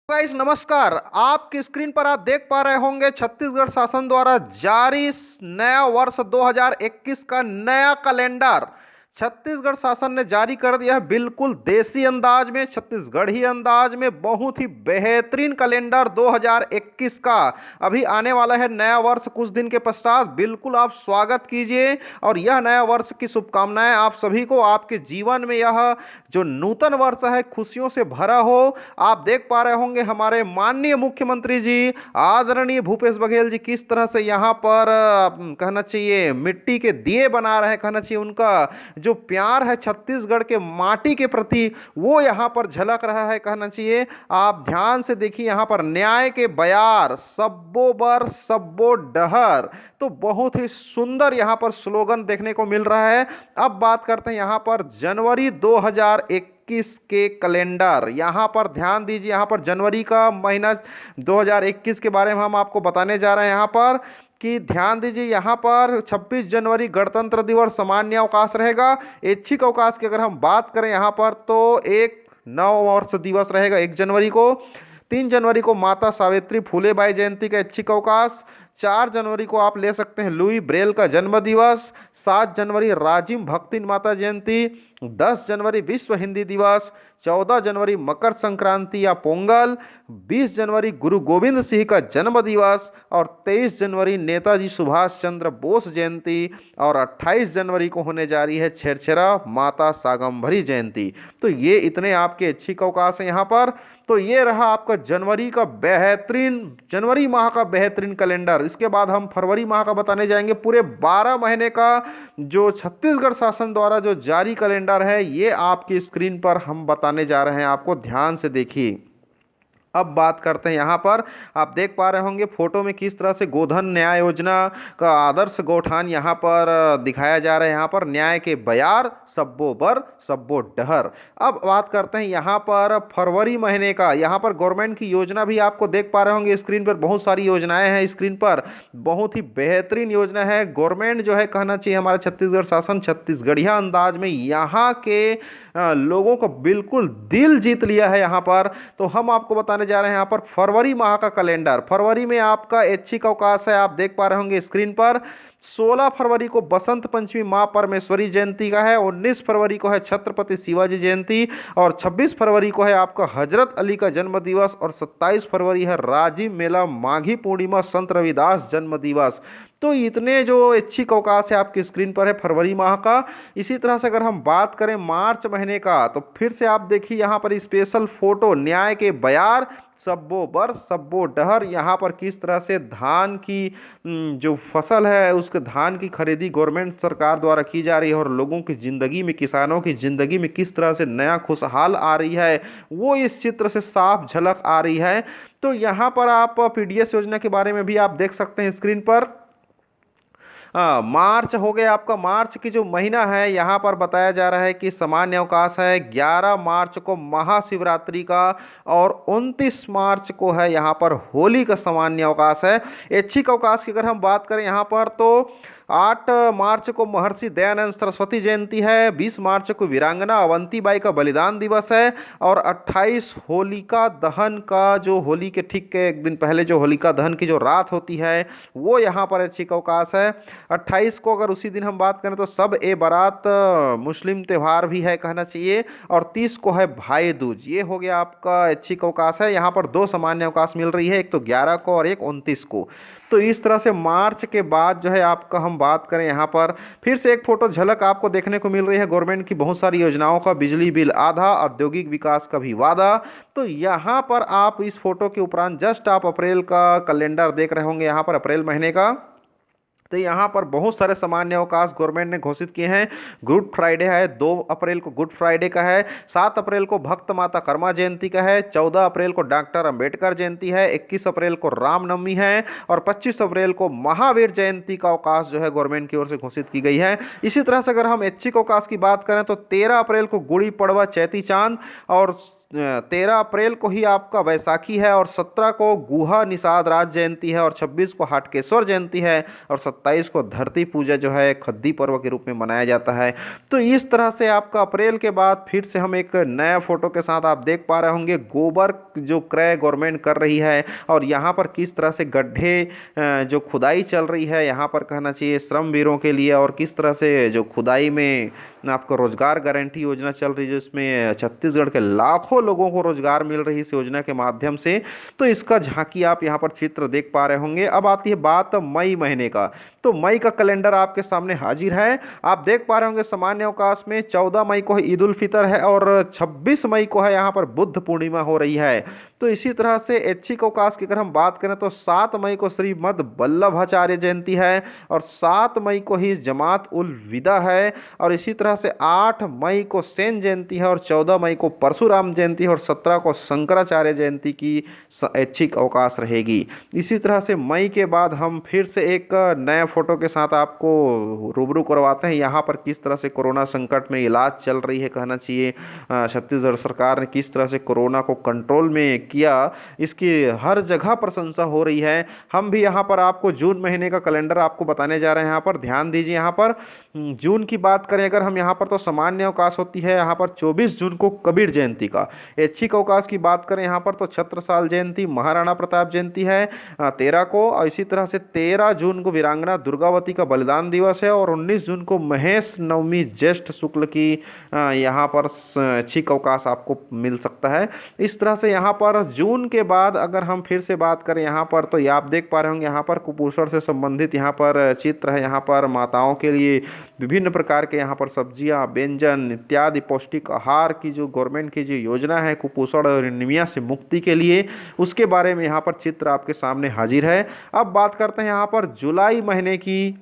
Guys नमस्कार। आपकी screen पर आप देख पा रहे होंगे छत्तीसगढ़ शासन द्वारा जारी नया वर्ष 2021 का नया कैलेंडर छत्तीसगढ़ शासन ने जारी कर दिया है। बिल्कुल देसी अंदाज में, छत्तीसगढ़ी अंदाज में बहुत ही बेहतरीन कैलेंडर 2021 का अभी आने वाला है। नया वर्ष कुछ दिन के पश्चात बिल्कुल आप स्वागत कीजिए और यह नया वर्ष की शुभकामनाएं आप सभी को। आपके जीवन में यह जो नूतन वर्ष है खुशियों से भरा हो। आप देख पा रहे होंगे हमारे माननीय मुख्यमंत्री जी आदरणीय भूपेश बघेल जी किस तरह से यहाँ पर कहना चाहिए मिट्टी के दिए बना रहे हैं। कहना चाहिए उनका जो प्यार है छत्तीसगढ़ के माटी के प्रति वो यहाँ पर झलक रहा है। कहना चाहिए आप ध्यान से देखिए यहाँ पर न्याय के बयार सब्बो बर सब्बो डहर, तो बहुत ही सुंदर यहाँ पर स्लोगन देखने को मिल रहा है। अब बात करते हैं यहाँ पर जनवरी 2021 के कैलेंडर। यहाँ पर ध्यान दीजिए, यहाँ पर जनवरी का महीना 2021 के बारे में हम आपको बताने जा रहे हैं। यहाँ पर कि ध्यान दीजिए, यहाँ पर 26 जनवरी गणतंत्र दिवस सामान्य अवकाश रहेगा। ऐच्छिक अवकाश की अगर हम बात करें यहाँ पर तो एक नव वर्ष दिवस रहेगा 1 जनवरी को। 3 जनवरी को माता सावित्री फूले बाई जयंती का ऐच्छिक अवकाश। 4 जनवरी को आप ले सकते हैं लुई ब्रेल का जन्म दिवस। 7 जनवरी राजिम भक्तिन माता जयंती। 10 जनवरी विश्व हिंदी दिवस। 14 जनवरी मकर संक्रांति या पोंगल। 20 जनवरी गुरु गोविंद सिंह का जन्म दिवस और 23 जनवरी नेताजी सुभाष चंद्र बोस जयंती और 28 जनवरी को होने जा रही है छेरछेरा माता सागंभरी जयंती। तो ये इतने आपके ऐच्छिक अवकाश हैं यहाँ पर। तो ये रहा आपका जनवरी माह का बेहतरीन कैलेंडर। इसके बाद हम फरवरी माह का बताने जाएंगे। पूरे 12 महीने का जो छत्तीसगढ़ शासन द्वारा जो जारी कैलेंडर है ये आपकी स्क्रीन पर हम बताने जा रहे हैं, आपको ध्यान से देखिए। अब बात करते हैं यहाँ पर आप देख पा रहे होंगे फोटो में किस तरह से गोधन न्याय योजना का आदर्श गौठान यहाँ पर दिखाया जा रहा है। यहाँ पर न्याय के बयार सब्बो बर सब्बो डहर। अब बात करते हैं यहाँ पर फरवरी महीने का। यहाँ पर गवर्नमेंट की योजना भी आपको देख पा रहे होंगे स्क्रीन पर। बहुत सारी योजनाएं हैं स्क्रीन पर, बहुत ही बेहतरीन योजना है। गवर्नमेंट जो है कहना चाहिए हमारा छत्तीसगढ़ शासन छत्तीसगढ़िया अंदाज में यहाँ के लोगों को बिल्कुल दिल जीत लिया है यहाँ पर। तो हम आपको बताने जा रहे हैं यहाँ पर फरवरी माह का कैलेंडर। फरवरी में आपका ऐच्छिक अवकाश है, आप देख पा रहे होंगे स्क्रीन पर। 16 फरवरी को बसंत पंचमी मां परमेश्वरी जयंती का है। 19 फरवरी को है छत्रपति शिवाजी जयंती और 26 फरवरी को है आपका हजरत अली का जन्म दिवस और 27 फरवरी है राजिम मेला माघी पूर्णिमा संत रविदास जन्म दिवस। तो इतने जो ऐच्छिक अवकाश है आपकी स्क्रीन पर है फरवरी माह का। इसी तरह से अगर हम बात करें मार्च महीने का तो फिर से आप देखिए यहाँ पर स्पेशल फोटो न्याय के बयार सब्बो बर सब्बो डहर। यहाँ पर किस तरह से धान की जो फसल है उसके धान की खरीदी गवर्नमेंट सरकार द्वारा की जा रही है और लोगों की ज़िंदगी में, किसानों की ज़िंदगी में किस तरह से नया खुशहाल आ रही है वो इस चित्र से साफ झलक आ रही है। तो यहाँ पर आप पीडीएस योजना के बारे में भी आप देख सकते हैं स्क्रीन पर। मार्च हो गया आपका। मार्च की जो महीना है यहाँ पर बताया जा रहा है कि सामान्य अवकाश है। 11 मार्च को महाशिवरात्रि का और 29 मार्च को है यहाँ पर होली का सामान्य अवकाश है। ऐच्छिक अवकाश की अगर हम बात करें यहाँ पर तो 8 मार्च को महर्षि दयानंद सरस्वती जयंती है। 20 मार्च को वीरांगना अवंतीबाई का बलिदान दिवस है और 28 होलिका दहन का, जो होली के ठीक के एक दिन पहले जो होलिका दहन की जो रात होती है वो यहाँ पर ऐच्छिक अवकाश है। 28 को अगर उसी दिन हम बात करें तो सब ए बारात मुस्लिम त्यौहार भी है कहना चाहिए और 30 को है भाई दूज। ये हो गया आपका ऐच्छिक अवकाश है। यहाँ पर 2 सामान्य अवकाश मिल रही है, एक तो 11 को और एक 29 को। तो इस तरह से मार्च के बाद जो है आपका हम बात करें यहाँ पर फिर से एक फोटो झलक आपको देखने को मिल रही है गवर्नमेंट की बहुत सारी योजनाओं का। बिजली बिल आधा, औद्योगिक विकास का भी वादा। तो यहाँ पर आप इस फोटो के उपरांत जस्ट आप अप्रैल का कैलेंडर देख रहे होंगे यहाँ पर अप्रैल महीने का। तो यहाँ पर बहुत सारे सामान्य अवकाश गवर्नमेंट ने घोषित किए हैं। गुड फ्राइडे है, 2 अप्रैल को गुड फ्राइडे का है। 7 अप्रैल को भक्त माता कर्मा जयंती का है। 14 अप्रैल को डॉक्टर अंबेडकर जयंती है। 21 अप्रैल को रामनवमी है और 25 अप्रैल को महावीर जयंती का अवकाश जो है गवर्नमेंट की ओर से घोषित की गई है। इसी तरह से अगर हम ऐच्छिक अवकाश की बात करें तो 13 अप्रैल को गुड़ी पड़वा चैती चांद और 13 अप्रैल को ही आपका बैसाखी है और 17 को गुहा निषाद राज जयंती है और 26 को हाटकेश्वर जयंती है और 27 को धरती पूजा जो है खद्दी पर्व के रूप में मनाया जाता है। तो इस तरह से आपका अप्रैल के बाद फिर से हम एक नया फोटो के साथ आप देख पा रहे होंगे गोबर जो क्रय गवर्नमेंट कर रही है और यहाँ पर किस तरह से गड्ढे जो खुदाई चल रही है यहाँ पर कहना चाहिए श्रमवीरों के लिए और किस तरह से जो खुदाई में आपको रोजगार गारंटी योजना चल रही है जिसमें छत्तीसगढ़ के लाखों लोगों को रोजगार मिल रही है इस योजना के माध्यम से। तो इसका झांकी आप यहाँ पर चित्र देख पा रहे होंगे। अब आती है बात मई महीने का, तो मई का कैलेंडर आपके सामने हाजिर है। आप देख पा रहे होंगे सामान्य अवकाश में 14 मई को ईद उल फितर है और 26 मई को है यहाँ पर बुद्ध पूर्णिमा हो रही है। तो इसी तरह से ऐच्छिक अवकाश की अगर हम बात करें तो 7 मई को श्रीमद वल्लभाचार्य जयंती है और 7 मई को ही जमात उल विदा है और इसी तरह से 8 मई को सेन जयंती है और 14 मई को परशुराम जयंती है और 17 को शंकराचार्य जयंती की ऐच्छिक अवकाश रहेगी। इसी तरह से मई के बाद हम फिर से एक नए फोटो के साथ आपको रूबरू करवाते हैं। यहाँ पर किस तरह से कोरोना संकट में इलाज चल रही है कहना चाहिए, छत्तीसगढ़ सरकार ने किस तरह से कोरोना को कंट्रोल में किया, इसकी हर जगह प्रशंसा हो रही है। हम भी यहाँ पर आपको जून महीने का कैलेंडर आपको बताने जा रहे हैं। यहाँ पर ध्यान दीजिए, यहाँ पर जून की बात करें अगर हम यहाँ पर तो सामान्य अवकाश होती है यहाँ पर 24 जून को कबीर जयंती का। ऐच्छिक अवकाश की बात करें यहाँ पर तो छत्रसाल जयंती महाराणा प्रताप जयंती है 13 को और इसी तरह से 13 जून को वीरांगना दुर्गावती का बलिदान दिवस है और 19 जून को महेश नवमी ज्येष्ठ शुक्ल की यहाँ पर ऐच्छिक अवकाश आपको मिल सकता है। इस तरह से यहाँ पर जून के बाद अगर हम फिर से बात करें यहाँ पर तो ये आप देख पा रहे होंगे यहाँ पर कुपोषण से संबंधित यहाँ पर चित्र है। यहाँ पर माताओं के लिए विभिन्न प्रकार के यहाँ पर सब्जियां व्यंजन इत्यादि पौष्टिक आहार की जो गवर्नमेंट की जो योजना है कुपोषण और एनीमिया से मुक्ति के लिए, उसके बारे में यहाँ पर चित्र आपके सामने हाजिर है। अब बात करते हैं यहाँ पर जुलाई महीने की।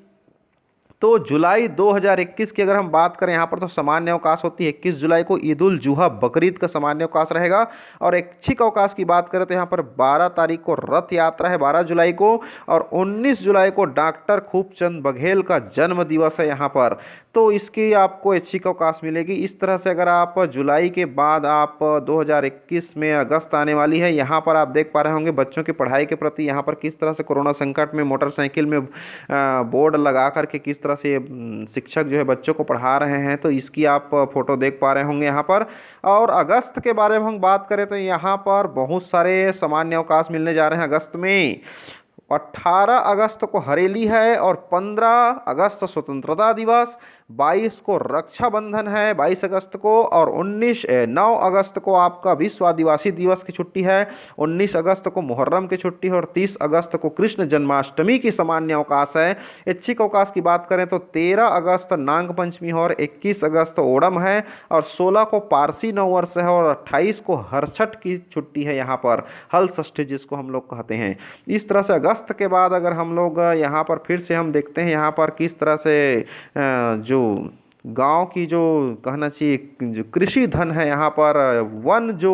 तो जुलाई 2021 की अगर हम बात करें यहाँ पर तो सामान्य अवकाश होती है 21 जुलाई को ईद उल जुहा बकरीद का सामान्य अवकाश रहेगा और ऐच्छिक अवकाश की बात करें तो यहाँ पर 12 तारीख को रथ यात्रा है 12 जुलाई को और 19 जुलाई को डॉक्टर खूबचंद बघेल का जन्म दिवस है यहाँ पर, तो इसकी आपको ऐच्छिक अवकाश मिलेगी। इस तरह से अगर आप जुलाई के बाद आप 2021 में अगस्त आने वाली है, यहाँ पर आप देख पा रहे होंगे बच्चों की पढ़ाई के प्रति यहाँ पर किस तरह से कोरोना संकट में मोटरसाइकिल में बोर्ड लगा करके किस तरह से शिक्षक जो है बच्चों को पढ़ा रहे हैं, तो इसकी आप फोटो देख पा रहे होंगे यहाँ पर। और अगस्त के बारे में हम बात करें तो यहाँ पर बहुत सारे सामान्य अवकाश मिलने जा रहे हैं अगस्त में। 18 अगस्त को हरेली है और 15 अगस्त स्वतंत्रता दिवस, 22 को रक्षाबंधन है 22 अगस्त को और 9 अगस्त को आपका विश्व आदिवासी दिवस की छुट्टी है, 19 अगस्त को मुहर्रम की छुट्टी है और 30 अगस्त को कृष्ण जन्माष्टमी की सामान्य अवकाश है। ऐच्छिक अवकाश की बात करें तो 13 अगस्त नाग पंचमी है और 21 अगस्त ओणम है और 16 को पारसी नववर्ष है और 28 को हरछठ की छुट्टी है यहाँ पर, हल षष्ठी जिसको हम लोग कहते हैं। इस तरह से अगस्त के बाद अगर हम लोग यहाँ पर फिर से हम देखते हैं यहाँ पर किस तरह से जो गांव की जो कहना चाहिए जो कृषि धन है यहाँ पर वन जो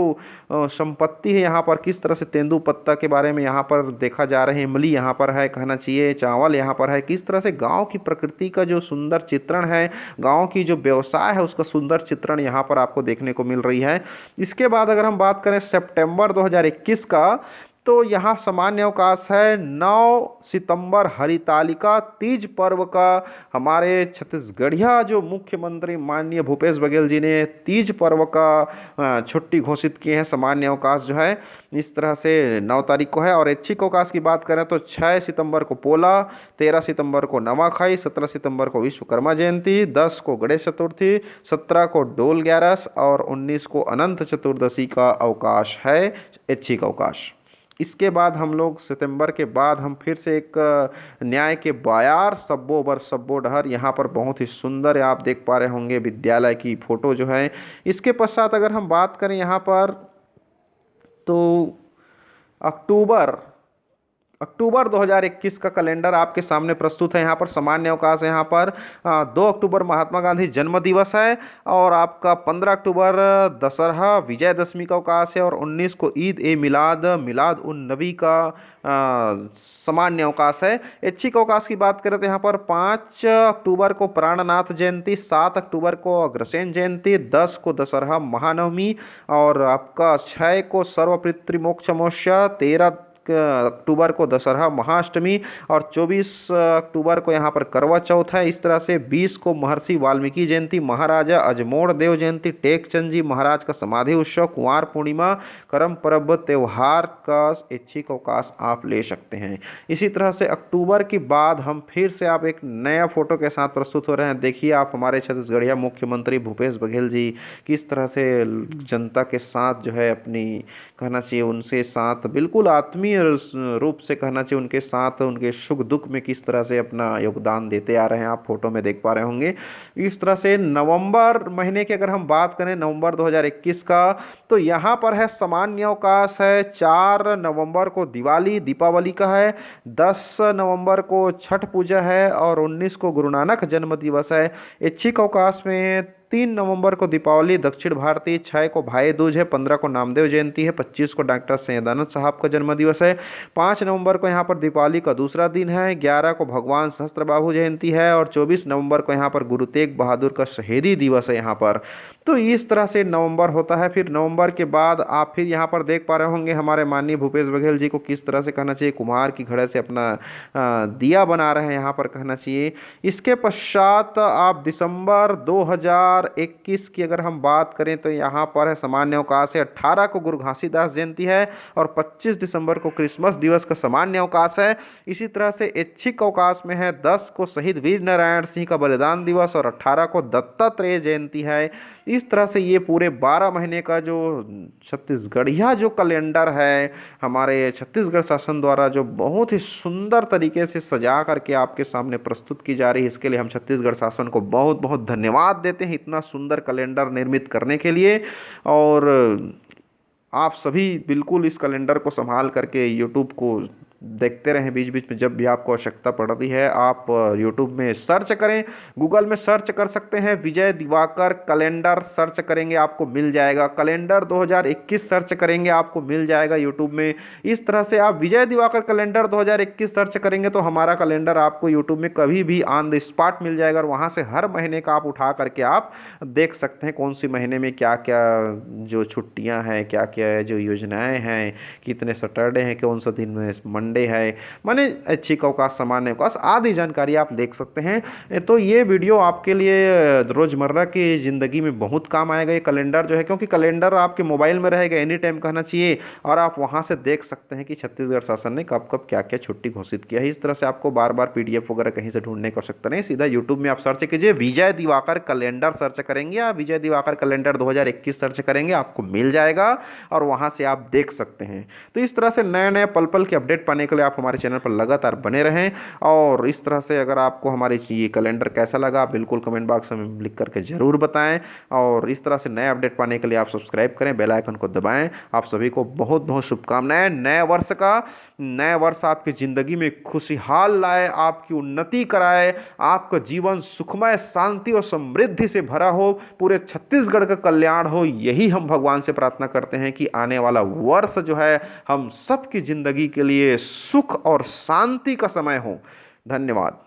संपत्ति है यहाँ पर किस तरह से तेंदुपत्ता के बारे में यहाँ पर देखा जा रहा है, इमली यहाँ पर है कहना चाहिए, चावल यहाँ पर है, किस तरह से गांव की प्रकृति का जो सुंदर चित्रण है, गांव की जो व्यवसाय है उसका सुंदर चित्रण यहाँ पर आपको देखने को मिल रही है। इसके बाद अगर हम बात करें सितंबर 2021 का तो यहाँ सामान्य अवकाश है 9 सितंबर हरितालिका तीज पर्व का। हमारे छत्तीसगढ़िया जो मुख्यमंत्री माननीय भूपेश बघेल जी ने तीज पर्व का छुट्टी घोषित किए हैं, सामान्य अवकाश जो है इस तरह से 9 तारीख को है। और ऐच्छिक अवकाश की बात करें तो 6 सितंबर को पोला, 13 सितंबर को नवाखाई, 17 सितंबर को विश्वकर्मा जयंती, 10 को गणेश चतुर्थी, 17 को डोल ग्यारस और 19 को अनंत चतुर्दशी का अवकाश है ऐच्छिक अवकाश। इसके बाद हम लोग सितंबर के बाद हम फिर से एक न्याय के बायार सब्बो बर सब्बो डहर, यहाँ पर बहुत ही सुंदर आप देख पा रहे होंगे विद्यालय की फोटो जो है। इसके पश्चात अगर हम बात करें यहाँ पर तो अक्टूबर 2021 का कैलेंडर आपके सामने प्रस्तुत है। यहाँ पर सामान्य अवकाश है। यहाँ पर 2 अक्टूबर महात्मा गांधी जन्म दिवस है और आपका 15 अक्टूबर दशहरा विजयदशमी का अवकाश है और 19 को ईद ए मिलाद मिलाद उन नबी का सामान्य अवकाश है। ऐच्छिक अवकाश की बात करें तो यहाँ पर 5 अक्टूबर को प्राणनाथ जयंती, 7 अक्टूबर को अग्रसेन जयंती, 10 को दशहरा महानवमी और आपका 6 को सर्वपितृ मोक्ष अमावस्या, 13 अक्टूबर को दशहरा महाअष्टमी और 24 अक्टूबर को यहाँ पर करवा चौथ है। इस तरह से 20 को महर्षि वाल्मीकि जयंती, महाराजा अजमोड़ देव जयंती, टेकचंद जी महाराज का समाधि उत्सव, कुंवार पूर्णिमा, करम पर्व त्योहार का ऐच्छिक अवकाश आप ले सकते हैं। इसी तरह से अक्टूबर के बाद हम फिर से आप एक नया फोटो के साथ प्रस्तुत हो रहे हैं। देखिए आप हमारे छत्तीसगढ़िया मुख्यमंत्री भूपेश बघेल जी किस तरह से जनता के साथ जो है अपनी कहना चाहिए उनसे साथ बिल्कुल आत्मीय रूप से कहना चाहिए उनके साथ उनके सुख दुख में किस तरह से अपना योगदान देते आ रहे हैं, आप फोटो में देख पा रहे होंगे। इस तरह से नवंबर महीने की अगर हम बात करें नवंबर 2021 का, तो यहाँ पर है सामान्य अवकाश है। 4 नवंबर को दीपावली का है, 10 नवंबर को छठ पूजा है और 19 को गुरु नानक जन्म दिवस है। ऐच्छिक अवकाश में 3 नवंबर को दीपावली दक्षिण भारतीय, 6 को भाई दूज है, 15 को नामदेव जयंती है, 25 को डॉक्टर सैयदानंद साहब का जन्म दिवस है, 5 नवंबर को यहाँ पर दीपावली का दूसरा दिन है, 11 को भगवान सहस्त्रबाहु जयंती है और 24 नवंबर को यहाँ पर गुरु तेग बहादुर का शहीदी दिवस है यहाँ पर। तो इस तरह से नवंबर होता है। फिर नवंबर के बाद आप फिर यहाँ पर देख पा रहे होंगे हमारे माननीय भूपेश बघेल जी को किस तरह से कहना चाहिए कुम्हार की घड़े से अपना दिया बना रहे हैं यहाँ पर कहना चाहिए। इसके पश्चात आप दिसंबर 2021 की अगर हम बात करें तो यहाँ पर है सामान्य अवकाश है। 18 को गुरु घासीदास जयंती है और 25 दिसंबर को क्रिसमस दिवस का सामान्य अवकाश है। इसी तरह से ऐच्छिक अवकाश में है 10 को शहीद वीर नारायण सिंह का बलिदान दिवस और 18 को दत्तात्रेय जयंती है। इस तरह से ये पूरे 12 महीने का जो छत्तीसगढ़िया जो कैलेंडर है हमारे छत्तीसगढ़ शासन द्वारा जो बहुत ही सुंदर तरीके से सजा करके आपके सामने प्रस्तुत की जा रही है, इसके लिए हम छत्तीसगढ़ शासन को बहुत बहुत धन्यवाद देते हैं इतना सुंदर कैलेंडर निर्मित करने के लिए। और आप सभी बिल्कुल इस कैलेंडर को संभाल करके यूट्यूब को देखते रहें। बीच बीच में जब भी आपको आवश्यकता पड़ती है आप यूट्यूब में सर्च करें, गूगल में सर्च कर सकते हैं, विजय दिवाकर कैलेंडर सर्च करेंगे आपको मिल जाएगा, कैलेंडर 2021 सर्च करेंगे आपको मिल जाएगा यूट्यूब में। इस तरह से आप विजय दिवाकर कैलेंडर 2021 सर्च करेंगे तो हमारा कैलेंडर आपको यूट्यूब में कभी भी ऑन द स्पॉट मिल जाएगा और वहाँ से हर महीने का आप उठा करके आप देख सकते हैं कौन सी महीने में क्या क्या जो छुट्टियाँ हैं, क्या क्या जो योजनाएँ हैं, कितने सैटरडे हैं, कौन सा दिन में मंडे है, माने ऐच्छिक अवकाश सामान्य अवकाश आदि जानकारी आप देख सकते हैं। तो ये वीडियो आपके लिए रोजमर्रा की जिंदगी में बहुत काम आएगा ये कैलेंडर जो है, क्योंकि कैलेंडर आपके मोबाइल में रहेगा एनी टाइम कहना चाहिए और आप वहां से देख सकते हैं कि छत्तीसगढ़ शासन ने कब कब क्या क्या छुट्टी घोषित किया है। इस तरह से आपको बार बार PDF वगैरह कहीं से ढूंढने की आवश्यकता नहीं, सीधा यूट्यूब में आप सर्च कीजिए विजय दिवाकर कैलेंडर सर्च करेंगे या विजय दिवाकर कैलेंडर 2021 सर्च करेंगे आपको मिल जाएगा और वहां से आप देख सकते हैं। तो इस तरह से नए नए पल पल के अपडेट पाने के लिए आप हमारे चैनल पर लगातार बने रहें और इस तरह से अगर आपको हमारी ये कैलेंडर कैसा लगा बिल्कुल कमेंट बॉक्स में लिख करके जरूर बताएं और इस तरह से नए अपडेट पाने के लिए आप सब्सक्राइब करें, बेल आइकन को दबाएं। आप सभी को बहुत बहुत शुभकामनाएं नए वर्ष का। नए वर्ष आपकी जिंदगी में खुशहाल लाए, आपकी उन्नति कराए, आपका जीवन सुखमय शांति और समृद्धि से भरा हो, पूरे छत्तीसगढ़ का कल्याण हो, यही हम भगवान से प्रार्थना करते हैं कि आने वाला वर्ष जो है हम सबकी जिंदगी के लिए सुख और शांति का समय हो। धन्यवाद।